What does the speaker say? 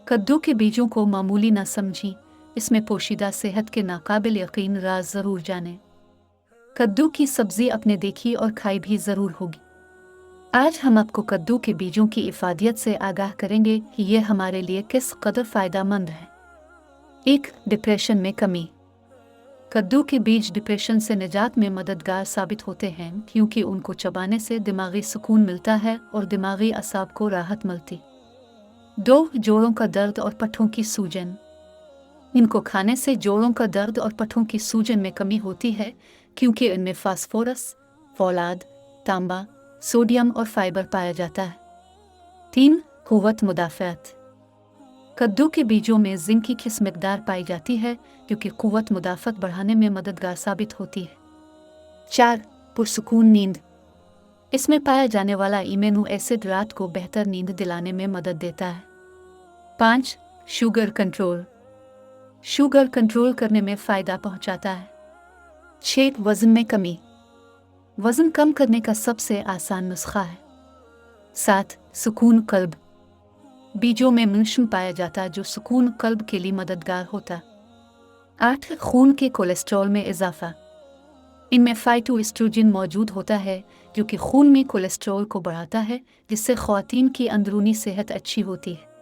कद्दू के बीजों को मामूली ना समझें, इसमें पोशीदा सेहत के नाकाबिल यकीन राज ज़रूर जानें। कद्दू की सब्ज़ी अपने देखी और खाई भी ज़रूर होगी। आज हम आपको कद्दू के बीजों की इफ़ादियत से आगाह करेंगे कि ये हमारे लिए किस कदर फ़ायदेमंद है। 1. डिप्रेशन में कमी। कद्दू के बीज डिप्रेशन से निजात में मददगार साबित होते हैं क्योंकि उनको चबाने से दिमागी सुकून मिलता है और दिमागी असाब को राहत मिलती। 2. जोड़ों का दर्द और पट्ठों की सूजन। इनको खाने से जोड़ों का दर्द और पट्ठों की सूजन में कमी होती है क्योंकि इनमें फास्फोरस, फौलाद, तांबा, सोडियम और फाइबर पाया जाता है। 3. कुव्वत मुदाफ़ात। कद्दू के बीजों में जिंक की किस मिकदार पाई जाती है क्योंकि कुव्वत मुदाफ़त बढ़ाने में मददगार साबित होती है। 4. पुरसुकून नींद। इसमें पाया जाने वाला इम्यूनो एसिड रात को बेहतर नींद दिलाने में मदद देता है। 5. Sugar control. शुगर कंट्रोल करने में फ़ायदा पहुंचाता है। 6. वज़न में कमी। वज़न कम करने का सबसे आसान नुस्खा है। 7. सुकून कल्ब। बीजों में मैग्नीशियम पाया जाता है जो सुकून कल्ब के लिए मददगार होता। 8. खून के कोलेस्ट्रॉल में इजाफा। इनमें फाइटोएस्ट्रोजन मौजूद होता है जो कि खून में कोलेस्ट्रॉल को बढ़ाता है जिससे ख़वातीन की अंदरूनी सेहत अच्छी होती है।